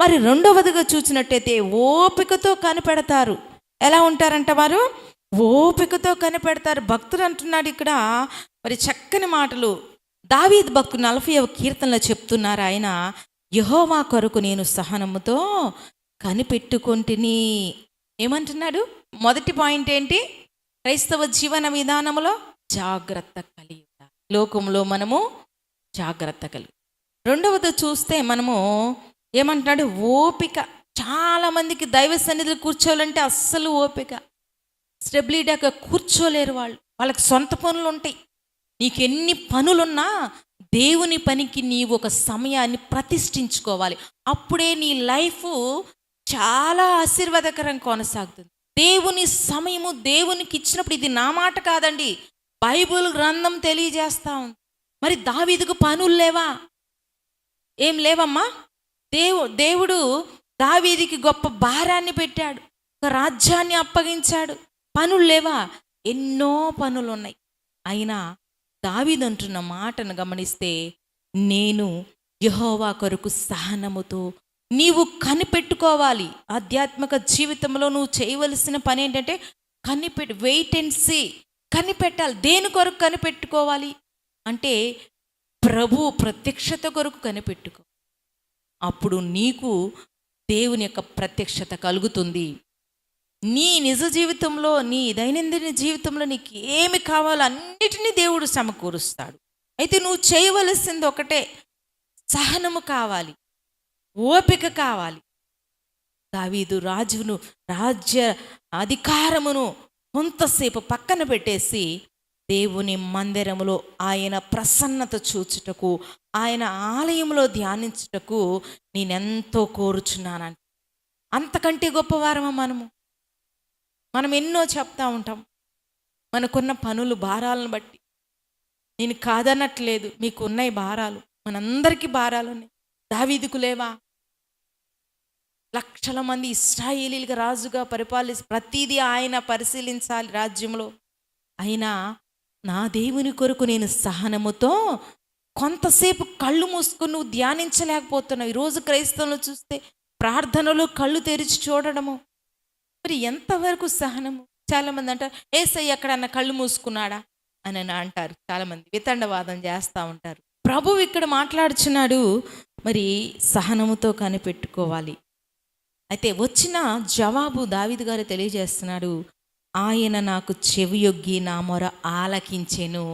మరి రెండవదిగా చూసినట్టయితే ఓపికతో కనిపెడతారు. ఎలా ఉంటారంట వారు? ఓపికతో కనిపెడతారు. భక్తుడు అంటున్నాడు ఇక్కడ మరి చక్కని మాటలు. దావీదు భక్తుడు 40వ కీర్తనలో చెప్తున్నారు ఆయన, యెహోవా కొరకు నేను సహనముతో కనిపెట్టుకొంటిని. ఏమంటున్నాడు? మొదటి పాయింట్ ఏంటి? క్రైస్తవ జీవన విధానంలో జాగ్రత్త కలిగి ఉండాలి. లోకంలో మనము జాగ్రత్త కలిగి. రెండవది చూస్తే మనము ఏమంటున్నాడు? ఓపిక. చాలామందికి దైవ సన్నిధిలో కూర్చోవాలంటే అస్సలు ఓపిక, స్టెబిలిటీగా కూర్చోలేరు. వాళ్ళకి సొంత పనులు ఉంటాయి. నీకు ఎన్ని పనులున్నా దేవుని పనికి నీవు ఒక సమయాన్ని ప్రతిష్ఠించుకోవాలి. అప్పుడే నీ లైఫ్ చాలా ఆశీర్వాదకరంగా కొనసాగుతుంది. దేవుని సమయము దేవునికి ఇచ్చినప్పుడు, ఇది నా మాట కాదండి, బైబిల్ గ్రంథం తెలియజేస్తా ఉంది. మరి దావీదుకు పనులు లేవా? ఏం లేవమ్మా. దేవుడు దావీదుకి గొప్ప భారాన్ని పెట్టాడు, ఒక రాజ్యాన్ని అప్పగించాడు. పనులు లేవా? ఎన్నో పనులు ఉన్నాయి. అయినా దావీదు అంటున్న మాటను గమనిస్తే, నేను యెహోవా కొరకు సహనముతో నీవు కనిపెట్టుకోవాలి. ఆధ్యాత్మిక జీవితంలో నువ్వు చేయవలసిన పని ఏంటంటే వెయిట్ అండ్ సీ. కనిపెట్టాలి. దేని కొరకు కనిపెట్టుకోవాలి అంటే ప్రభు ప్రత్యక్షత కొరకు కనిపెట్టుకో. అప్పుడు నీకు దేవుని యొక్క ప్రత్యక్షత కలుగుతుంది. నీ నిజ జీవితంలో, నీ దైనందిన జీవితంలో నీకు ఏమి కావాలో అన్నిటినీ దేవుడు సమకూరుస్తాడు. అయితే నువ్వు చేయవలసింది ఒకటే, సహనము కావాలి, ఓపిక కావాలి. దావీదు రాజ్య అధికారమును కొంతసేపు పక్కన పెట్టేసి దేవుని మందిరములో ఆయన ప్రసన్నత చూచుటకు, ఆయన ఆలయంలో ధ్యానించుటకు నేనెంతో కోరుచున్నానంట. అంతకంటే గొప్పవారమా మనం ఎన్నో చెప్తా ఉంటాం మనకున్న పనులు భారాలను బట్టి. నేను కాదనట్లేదు, మీకు ఉన్నాయి భారాలు, మనందరికీ భారాలు ఉన్నాయి. దావీదుకు లేవా? లక్షల మంది ఇశ్రాయేలీలుగా రాజుగా ప్రతిదీ ఆయన పరిశీలించాలి రాజ్యంలో. అయినా నా దేవుని కొరకు నేను సహనముతో కొంతసేపు కళ్ళు మూసుకొని నువ్వు ధ్యానించలేకపోతున్నావు. ఈరోజు క్రైస్తవులు చూస్తే ప్రార్థనలో కళ్ళు తెరిచి చూడడము, మరి ఎంతవరకు సహనము? చాలామంది అంటారు, యేసయ్య ఎక్కడన్నా కళ్ళు మూసుకున్నాడా అని అంటారు. చాలామంది వితండవాదం చేస్తూ ఉంటారు. ప్రభువు ఇక్కడ మాట్లాడుచున్నాడు, మరి సహనముతో కనిపెట్టుకోవాలి. అయితే వచ్చిన జవాబు దావీదు గారు తెలియజేస్తున్నాడు, ఆయన నాకు చెవియొగ్గి నా మొర ఆలకించెను.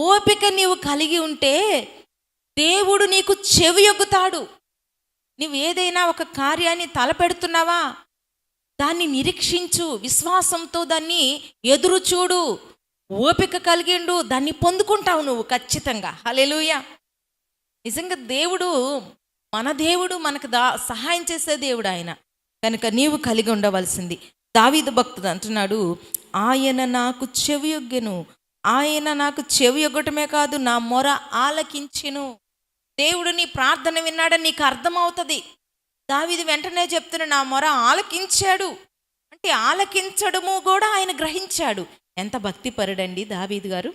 ఓపిక నీవు కలిగి ఉంటే దేవుడు నీకు చెవియొగ్గుతాడు. నువ్వు ఏదైనా ఒక కార్యాన్ని తలపెడుతున్నావా, దాన్ని నిరీక్షించు, విశ్వాసంతో దాన్ని ఎదురు చూడు, ఓపిక కలిగిండు, దాన్ని పొందుకుంటావు నువ్వు ఖచ్చితంగా. హల్లెలూయా. నిజంగా దేవుడు, మన దేవుడు మనకు సహాయం చేసే దేవుడు ఆయన. కనుక నీవు కలిగి ఉండవలసింది. దావీదు భక్తుడు అంటున్నాడు, ఆయన నాకు చెవియొగ్గెను. ఆయన నాకు చెవియొగ్గటమే కాదు, నా మొర ఆలకించెను. దేవుడు నీ ప్రార్థన విన్నాడని నీకు అర్థమవుతుంది. దావీదు వెంటనే చెప్తున్నాడు, నా మొర ఆలకించాడు అంటే ఆలకించడము కూడా ఆయన గ్రహించాడు. ఎంత భక్తిపరుడండి దావీదు గారు.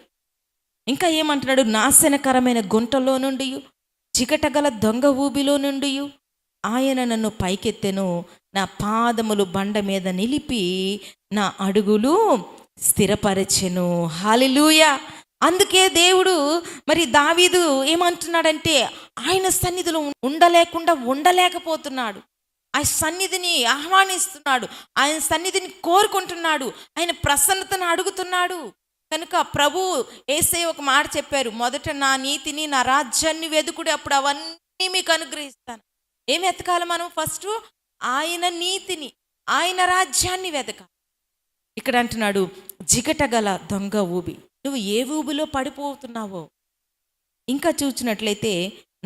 ఇంకా ఏమంటున్నాడు, నాశనకరమైన గుంటలో నుండి, చికటగల దొంగ ఊబిలో నుండి ఆయన నన్ను పైకెత్తెను. నా పాదములు బండ మీద నిలిపి నా అడుగులు స్థిరపరచెను. హల్లెలూయా. అందుకే దేవుడు మరి దావీదు ఏమంటున్నాడంటే, ఆయన సన్నిధిలో ఉండలేకపోతున్నాడు. ఆయన సన్నిధిని ఆహ్వానిస్తున్నాడు, ఆయన సన్నిధిని కోరుకుంటున్నాడు, ఆయన ప్రసన్నతను అడుగుతున్నాడు. కనుక ప్రభు యేసయ్య ఒక మాట చెప్పారు, మొదట నా నీతిని నా రాజ్యాన్ని వెదుకుడి, అప్పుడు అవన్నీ మీకు అనుగ్రహిస్తాను. ఏం వెతకాలి మనం? ఫస్ట్ ఆయన నీతిని, ఆయన రాజ్యాన్ని వెతకాలి. ఇక్కడ అంటున్నాడు, జిగటగల దొంగ ఊబి. నువ్వు ఏ ఊబిలో పడిపోతున్నావో ఇంకా చూసినట్లయితే,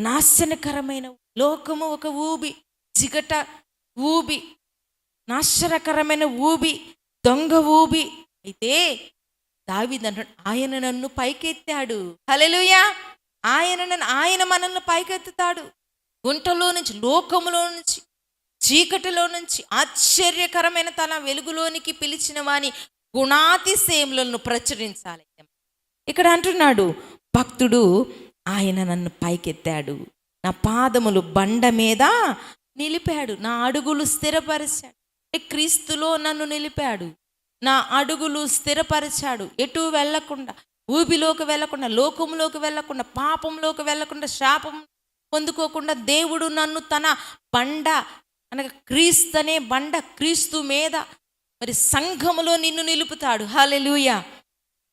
నాశనకరమైన లోకము ఒక ఊబి, జిగట ఊబి, నాశనకరమైన ఊబి, దొంగ ఊబి. అయితే దావీదు అంటాడు, ఆయన నన్ను పైకెత్తాడు. హల్లెలూయా. ఆయన మనల్ని పైకెత్తుతాడు. గుంటలో నుంచి, లోకములో నుంచి, చీకటిలో నుంచి ఆశ్చర్యకరమైన తన వెలుగులోనికి పిలిచిన వాని గుణాతిశయములను ప్రచురించాలి. ఇక్కడ అంటున్నాడు భక్తుడు, ఆయన నన్ను పైకెత్తాడు, నా పాదములు బండ మీద నిలిపాడు, నా అడుగులు స్థిరపరిచాడు. అంటే క్రీస్తులో నన్ను నిలిపాడు, నా అడుగులు స్థిరపరిచాడు. ఎటు వెళ్ళకుండా, ఊబిలోకి వెళ్ళకుండా, లోకంలోకి వెళ్ళకుండా, పాపంలోకి వెళ్ళకుండా, శాపం పొందుకోకుండా దేవుడు నన్ను తన బండ అనగా క్రీస్తు అనే బండ, క్రీస్తు మీద మరి సంఘములో నిన్ను నిలుపుతాడు. హల్లెలూయా.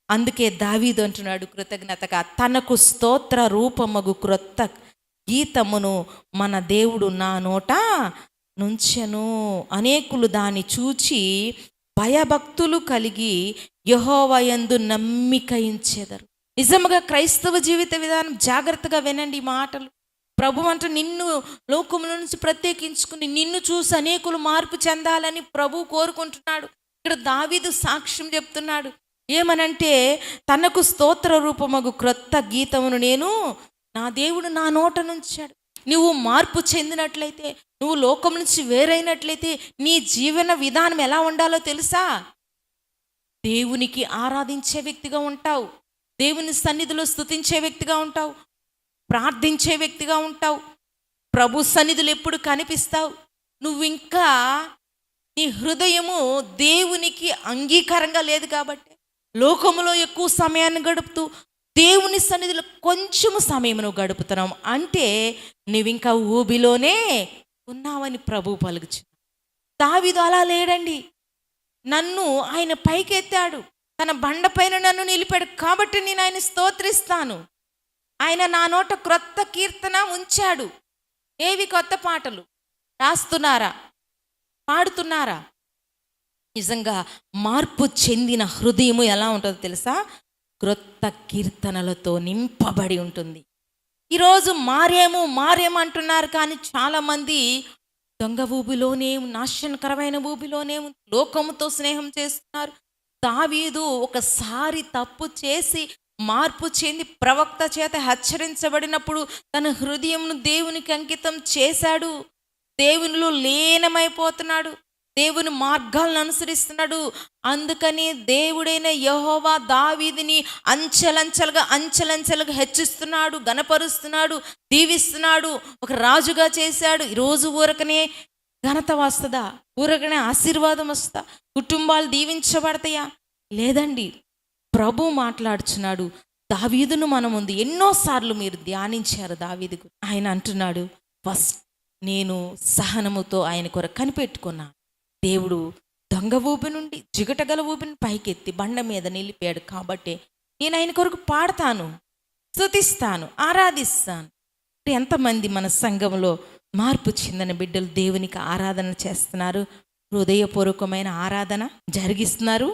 అందుకే దావీదు అంటున్నాడు కృతజ్ఞతగా, తనకు స్తోత్ర రూపమగు క్రొత్త గీతమును మన దేవుడు నా నోట నుంచెను. అనేకులు దాన్ని చూచి భయభక్తులు కలిగి యెహోవా యందు నమ్మిక ఉంచెదరు. నిజముగా క్రైస్తవ జీవిత విధానం, జాగ్రత్తగా వినండి ఈ మాటలు. ప్రభు అంటూ నిన్ను లోకముల నుంచి ప్రత్యేకించుకుని నిన్ను చూసి అనేకులు మార్పు చెందాలని ప్రభు కోరుకుంటున్నాడు. ఇక్కడ దావీదు సాక్ష్యం చెప్తున్నాడు. ఏమనంటే, తనకు స్తోత్ర రూపమగు క్రొత్త గీతమును నేను నా దేవుడు నా నోట నుంచాడు. నువ్వు మార్పు చెందినట్లయితే, నువ్వు లోకం నుంచి వేరైనట్లయితే నీ జీవన విధానం ఎలా ఉండాలో తెలుసా? దేవునికి ఆరాధించే వ్యక్తిగా ఉంటావు, దేవుని సన్నిధిలో స్తుతించే వ్యక్తిగా ఉంటావు, ప్రార్థించే వ్యక్తిగా ఉంటావు, ప్రభు సన్నిధిలో ఎప్పుడు కనిపిస్తావు. నువ్వు ఇంకా నీ హృదయము దేవునికి అంగీకారంగా లేదు కాబట్టి లోకములో ఎక్కువ సమయాన్ని గడుపుతూ దేవుని సన్నిధిలో కొంచెము సమయం నువ్వు గడుపుతున్నావు అంటే నువ్వు ఇంకా ఊబిలోనే ఉన్నావని ప్రభు పలుకుచు. దావీదు అలా లేడండి. నన్ను ఆయన పైకెత్తాడు, తన బండపైన నన్ను నిలిపాడు కాబట్టి నేను ఆయన స్తోత్రిస్తాను. ఆయన నా నోట క్రొత్త కీర్తన ఉంచాడు. ఏవి కొత్త పాటలు రాస్తున్నారా, పాడుతున్నారా? నిజంగా మార్పు చెందిన హృదయము ఎలా ఉంటుందో తెలుసా? క్రొత్త కీర్తనలతో నింపబడి ఉంటుంది. ఈరోజు మారేము అంటున్నారు, కానీ చాలామంది దొంగ ఊబిలోనే, నాశనకరమైన ఊబిలోనే లోకముతో స్నేహం చేస్తున్నారు. దావీదు ఒకసారి తప్పు చేసి మార్పు చెంది ప్రవక్త చేత హెచ్చరించబడినప్పుడు తన హృదయంను దేవునికి అంకితం చేశాడు. దేవునిలో లీనమైపోతున్నాడు, దేవుని మార్గాలను అనుసరిస్తున్నాడు. అందుకని దేవుడైన యెహోవా దావీదుని అంచెలంచెలుగా హెచ్చిస్తున్నాడు, గణపరుస్తున్నాడు, దీవిస్తున్నాడు, ఒక రాజుగా చేశాడు. ఈరోజు ఊరకనే ఘనత వస్తుందా? ఊరకనే ఆశీర్వాదం వస్తుందా? కుటుంబాలు దీవించబడతాయా? లేదండి. ప్రభు మాట్లాడుచున్నాడు. దావీదును మన ముందు ఎన్నోసార్లు మీరు ధ్యానించారు. దావీదు ఆయన అంటున్నాడు, ఫస్ట్ నేను సహనముతో ఆయన కొరకు కనిపెట్టుకున్నాను. దేవుడు దొంగ ఊపి నుండి, జిగటగల ఊపిని పైకెత్తి బండ మీద నిలిపాడు కాబట్టి నేను ఆయన కొరకు పాడతాను, స్తుతిస్తాను, ఆరాధిస్తాను. ఎంతమంది మన సంఘంలో మార్పు చెందిన బిడ్డలు దేవునికి ఆరాధన చేస్తున్నారు? హృదయపూర్వకమైన ఆరాధన జరిగిస్తున్నారు.